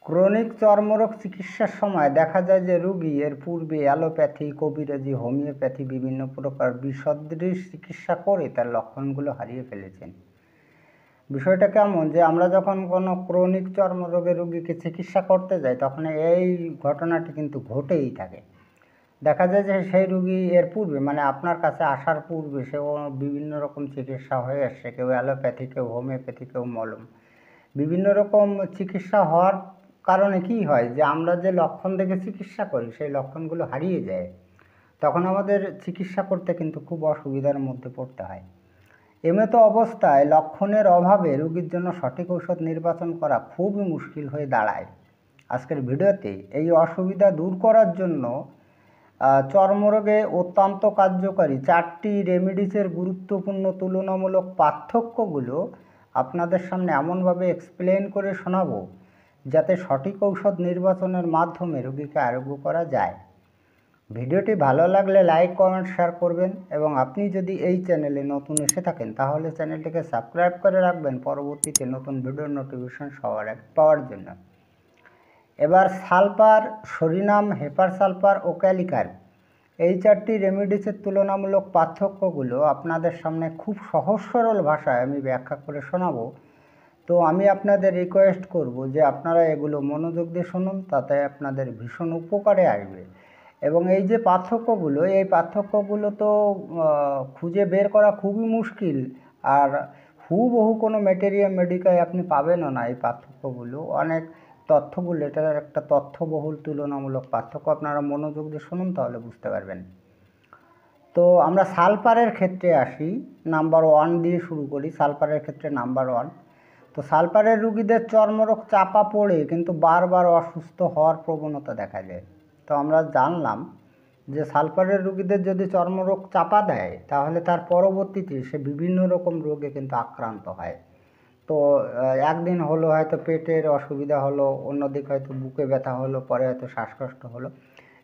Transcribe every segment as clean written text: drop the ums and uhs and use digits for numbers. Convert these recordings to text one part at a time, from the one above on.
Chronic চর্মরোগ চিকিৎসার সময় দেখা যায় যে রোগী এর পূর্বে অ্যালোপ্যাথি, কবিরাজি, হোমিওপ্যাথি বিভিন্ন প্রকার বিসদৃশ চিকিৎসা করে তার লক্ষণগুলো হারিয়ে ফেলেছেন। বিষয়টা কেমন যে আমরা যখন কোনো ক্রনিক চর্মরোগের রোগীকে চিকিৎসা করতে যাই তখন এই ঘটনাটি কিন্তু ঘটেই থাকে। দেখা যায় যে সেই রোগী এর পূর্বে মানে আপনার কাছে আসার পূর্বে সেও বিভিন্ন রকম চিকিৎসা হয়ে আসছে, কেউ অ্যালোপ্যাথি, কেউ হোমিওপ্যাথি, কেউ মলম। বিভিন্ন রকম চিকিৎসা হওয়ার কারণে কি হয় যে আমরা যে লক্ষণ দেখে চিকিৎসা করি সেই লক্ষণগুলো হারিয়ে যায়। তখন আমাদের চিকিৎসা করতে কিন্তু খুব অসুবিধার মধ্যে পড়তে হয়। এমতো অবস্থায় লক্ষণের অভাবে রোগীর জন্য সঠিক ঔষধ নির্বাচন করা খুবই মুশকিল হয়ে দাঁড়ায়। আজকের ভিডিওতে এই অসুবিধা দূর করার জন্য চর্মরোগে অত্যন্ত কার্যকারী 4টি রেমেডিসের গুরুত্বপূর্ণ তুলনামূলক পার্থক্যগুলো আপনাদের সামনে এমনভাবে এক্সপ্লেন করে শোনাবো যাতে সঠিক ঔষধ নির্বাচনের মাধ্যমে রোগীকে আরোগ্য করা যায়। ভিডিওটি ভালো লাগলে লাইক, কমেন্ট, শেয়ার করবেন এবং আপনি যদি এই চ্যানেলে নতুন এসে থাকেন তাহলে চ্যানেলটিকে সাবস্ক্রাইব করে রাখবেন পরবর্তীতে নতুন ভিডিওর নোটিফিকেশন সবার আগে পাওয়ার জন্য। এবার সালফার, সরিনাম, হেপার সালফার ও ক্যালিকার এই 4টি রেমেডিসের তুলনামূলক পার্থক্যগুলো আপনাদের সামনে খুব সহজ সরল ভাষায় আমি ব্যাখ্যা করে শোনাবো। তো আমি আপনাদের রিকোয়েস্ট করব যে আপনারা এগুলো মনোযোগ দিয়ে শুনুন, তাতে আপনাদের ভীষণ উপকারে আসবে। এবং এই যে পার্থক্যগুলো, এই পার্থক্যগুলো তো খুঁজে বের করা খুবই মুশকিল, আর হুবহু কোনো মেডিকায় আপনি পাবেনও না এই পার্থক্যগুলো। অনেক তথ্যগুলো, এটার একটা তথ্যবহুল তুলনামূলক পার্থক্য, আপনারা মনোযোগ দিয়ে শুনুন তাহলে বুঝতে পারবেন। তো আমরা সালফারের ক্ষেত্রে আসি, নাম্বার 1 দিয়ে শুরু করি। সালফারের ক্ষেত্রে নাম্বার 1, তো সালফারের রোগীদের চর্মরোগ চাপা পড়ে কিন্তু বারবার অসুস্থ হওয়ার প্রবণতা দেখা যায়। তো আমরা জানলাম যে সালফারের রোগীদের যদি চর্মরোগ চাপা দেয় তাহলে তার পরবর্তীতে সে বিভিন্ন রকম রোগে কিন্তু আক্রান্ত হয়। তো একদিন হলো হয়তো পেটের অসুবিধা হলো, অন্যদিকে হয়তো বুকে ব্যথা হলো, পরে হয়তো শ্বাসকষ্ট হলো,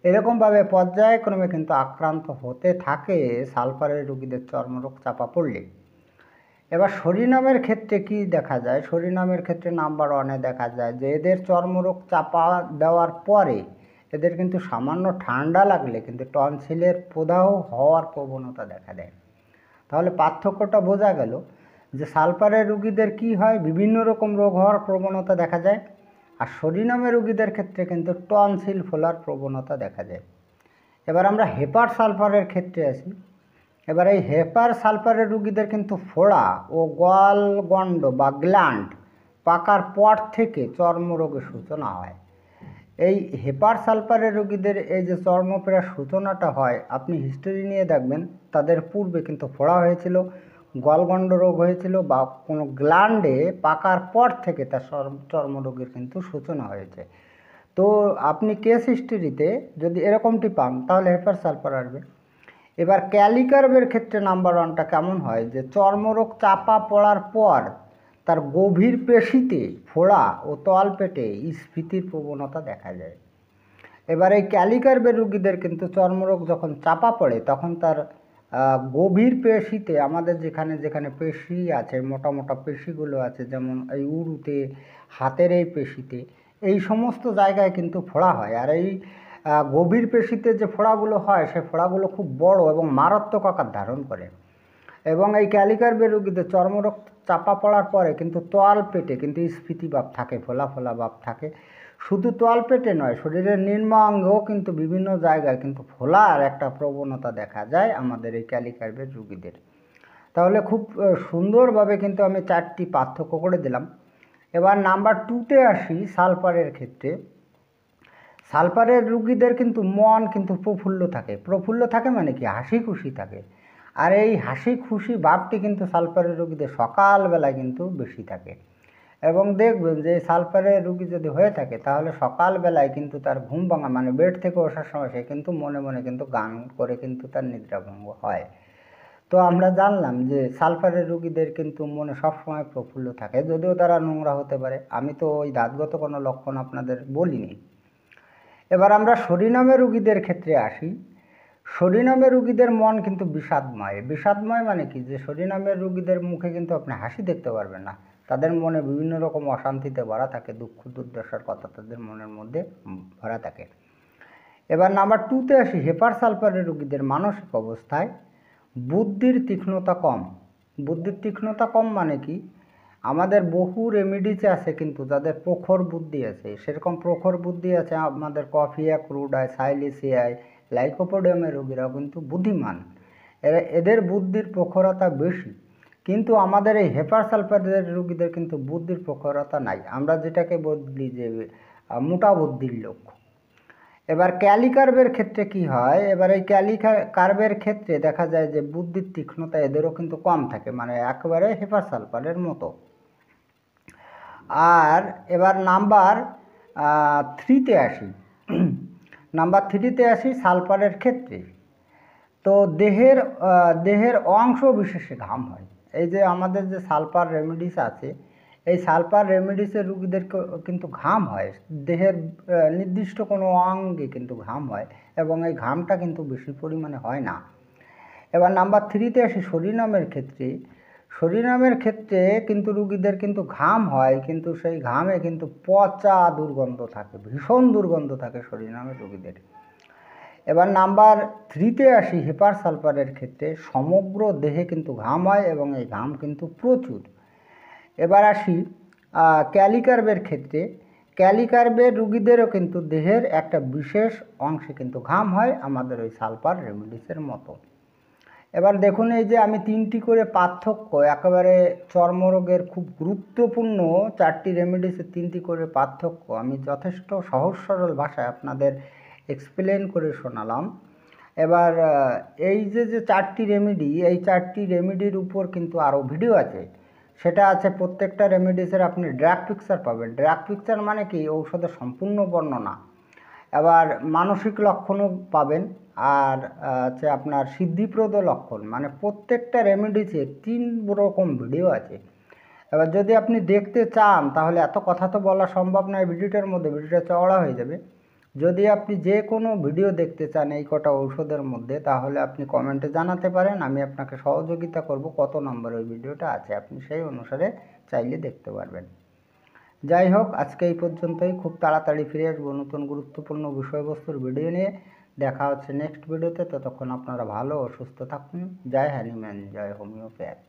এরকমভাবে পর্যায়ক্রমে কিন্তু আক্রান্ত হতে থাকে সালফারের রোগীদের চর্মরোগ চাপা পড়লে। এবার সরিনামের ক্ষেত্রে কি দেখা যায়? সরিনামের ক্ষেত্রে নাম্বার 1-এ দেখা যায় যে এদের চর্মরোগ চাপা দেওয়ার পরে এদের কিন্তু সামান্য ঠান্ডা লাগলে কিন্তু টনসিলের প্রদাহ হওয়ার প্রবণতা দেখা দেয়। তাহলে পার্থক্যটা বোঝা গেল যে সালফারের রোগীদের কি হয়, বিভিন্ন রকম রোগ হওয়ার প্রবণতা দেখা যায়, আর সরিনামের রোগীদের ক্ষেত্রে কিন্তু টনসিল ফোলার প্রবণতা দেখা যায়। এবার আমরা হেপার সালফারের ক্ষেত্রে আসি। এবার এই হেপার সালফারের রোগীদের কিন্তু ফোড়া ও গলগণ্ড বা গ্ল্যান্ড পাকার পর থেকে চর্মরোগের সূচনা হয়। এই হেপার সালফারের রোগীদের এই যে চর্মপীড়ার সূচনাটা হয়, আপনি হিস্টোরি নিয়ে দেখবেন তাদের পূর্বে কিন্তু ফোড়া হয়েছিল, গলগণ্ড রোগ হয়েছিল, বা কোনো গ্ল্যান্ডে পাকার পর থেকে তার চর্মরোগের কিন্তু সূচনা হয়েছে। তো আপনি কেস হিস্টোরিতে যদি এরকমটি পান তাহলে হেপার সালফার আসবে। এবার ক্যালিকার্বের ক্ষেত্রে নাম্বার 1টা কেমন হয় যে চর্মরোগ চাপা পড়ার পর তার গভীর পেশিতে ফোড়া ও তলপেটে স্ফীতির প্রবণতা দেখা যায়। এবার এই ক্যালিকার্বের রোগীদের কিন্তু চর্মরোগ যখন চাপা পড়ে তখন তার গভীর পেশিতে, আমাদের যেখানে যেখানে পেশি আছে, মোটা মোটা পেশিগুলো আছে, যেমন এই উরুতে, হাতের এই পেশিতে, এই সমস্ত জায়গায় কিন্তু ফোড়া হয়। আর এই গভীর পেশিতে যে ফোড়াগুলো হয় সেই ফোড়াগুলো খুব বড় এবং মারাত্মক আকার ধারণ করে। এবং এই ক্যালিকার্বের রোগীদের চর্মরোগ চাপা পড়ার পরে কিন্তু তোয়াল পেটে কিন্তু স্ফীতি ভাব থাকে, ফোলা ফোলা ভাব থাকে। শুধু তোয়াল পেটে নয়, শরীরের নিম্ন অঙ্গেও কিন্তু বিভিন্ন জায়গায় কিন্তু ফোলার একটা প্রবণতা দেখা যায় আমাদের এই ক্যালিকার্বের রোগীদের। তাহলে খুব সুন্দরভাবে কিন্তু আমি 4টি পার্থক্য করে দিলাম। এবার নাম্বার 2-তে আসি সালফারের ক্ষেত্রে। সালফারের রোগীদের কিন্তু মন কিন্তু প্রফুল্ল থাকে মানে কি, হাসি খুশি থাকে। আর এই হাসি খুশি ভাবটি কিন্তু সালফারের রোগীদের সকালবেলায় কিন্তু বেশি থাকে। এবং দেখবেন যে সালফারের রোগী যদি হয়ে থাকে তাহলে সকালবেলায় কিন্তু তার ঘুম ভাঙা মানে বেড থেকে ওঠার সময় সে কিন্তু মনে মনে কিন্তু গান করে কিন্তু তার নিদ্রাভঙ্গ হয়। তো আমরা জানলাম যে সালফারের রোগীদের কিন্তু মনে সবসময় প্রফুল্ল থাকে, যদিও তারা নোংরা হতে পারে। আমি তো ওই দাঁতগত কোনো লক্ষণ আপনাদের বলিনি। এবার আমরা সরিনামের রোগীদের ক্ষেত্রে আসি। সরিনামের রোগীদের মন কিন্তু বিষাদময় মানে কি, যে সরিনামের রোগীদের মুখে কিন্তু আপনি হাসি দেখতে পারবেন না, তাদের মনে বিভিন্ন রকম অশান্তিতে ভরা থাকে, দুঃখ দুর্দশার কথা তাদের মনের মধ্যে ভরা থাকে। এবার নাম্বার 2তে আসি, হেপার সালফারের রোগীদের মানসিক অবস্থায় বুদ্ধির তীক্ষ্ণতা কম। বুদ্ধির তীক্ষ্ণতা কম মানে কি, আমাদের বহু রেমিডিস আছে কিন্তু যাদের প্রখর বুদ্ধি আছে, সেরকম প্রখর বুদ্ধি আছে আমাদের কফিয়া, ক্রুডাই, সাইলিসিয়ায়, লাইকোপোডিয়ামের রোগীরাও কিন্তু বুদ্ধিমান, এদের বুদ্ধির প্রখরতা বেশি। কিন্তু আমাদের এই হেপার সালফারের রোগীদের কিন্তু বুদ্ধির প্রখরতা নাই, আমরা যেটাকে বলি যে মোটা বুদ্ধির লোক। এবার ক্যালিকার্বের ক্ষেত্রে কি হয়, এবার এই ক্যালিকার্বের ক্ষেত্রে দেখা যায় যে বুদ্ধির তীক্ষ্ণতা এদেরও কিন্তু কম থাকে, মানে একেবারে হেপার সালফারের মতো। আর এবার নাম্বার 3তে আসি, নাম্বার 3তে আসি সালফারের ক্ষেত্রে। তো দেহের অংশ বিশেষে ঘাম হয়। এই যে আমাদের যে সালফার রেমিডিস আছে, এই সালফার রেমিডিসের রুগীদের কিন্তু ঘাম হয়, দেহের নির্দিষ্ট কোনো অঙ্গে কিন্তু ঘাম হয়, এবং এই ঘামটা কিন্তু বেশি পরিমাণে হয় না। এবার নাম্বার 3তে আসি শরীনামের ক্ষেত্রে। শরীনামের ক্ষেত্রে কিন্তু রুগীদের কিন্তু ঘাম হয়, কিন্তু সেই ঘামে কিন্তু পচা দুর্গন্ধ থাকে, ভীষণ দুর্গন্ধ থাকে শরীনামের রুগীদের। এবার নাম্বার 3তে আসি হেপার সালফারের ক্ষেত্রে, সমগ্র দেহে কিন্তু ঘাম হয় এবং এই ঘাম কিন্তু প্রচুর। এবার আসি ক্যালিকার্বের ক্ষেত্রে। ক্যালিকার্বের রুগীদেরও কিন্তু দেহের একটা বিশেষ অংশে কিন্তু ঘাম হয়, আমাদের ওই সালফার রেমিডিসের মতো। এবার দেখুন, এই যে আমি 3টি করে পার্থক্য, একেবারে চর্মরোগের খুব গুরুত্বপূর্ণ 4টি রেমিডিসের 3টি করে পার্থক্য আমি যথেষ্ট সহজ সরল ভাষায় আপনাদের এক্সপ্লেন করে শোনালাম। এবার এই যে 4টি রেমিডি, এই 4টি রেমিডির উপর কিন্তু আরও ভিডিও আছে, সেটা আছে প্রত্যেকটা রেমিডিসের আপনি ড্রাগ পিকচার পাবেন। ড্রাগ পিকচার মানে কি, ঔষধের সম্পূর্ণ বর্ণনা। এবার মানসিক লক্ষণও পাবেন, আর আছে আপনার সিদ্ধিপ্রদ লক্ষণ, মানে প্রত্যেকটা রেমিডিসে 3 রকম ভিডিও আছে। এবার যদি আপনি দেখতে চান তাহলে এত কথা তো বলা সম্ভব নয় ভিডিওটার মধ্যে, ভিডিওটা চওড়া হয়ে যাবে। যদি আপনি যে কোনো ভিডিও দেখতে চান এই কটা ঔষধের মধ্যে, তাহলে আপনি কমেন্টে জানাতে পারেন, আমি আপনাকে সহযোগিতা করব কত নম্বর ওই ভিডিওটা আছে, আপনি সেই অনুসারে চাইলে দেখতে পারবেন। যাই হোক, আজকে এই পর্যন্তই। খুব তাড়াতাড়ি ফিরে আসবো নতুন গুরুত্বপূর্ণ বিষয়বস্তুর ভিডিও নিয়ে। দেখা হচ্ছে নেক্সট ভিডিওতে, ততক্ষণ আপনারা ভালো ও সুস্থ থাকুন। জয় হ্যানিম্যান, জয় হোমিওপ্যাথ।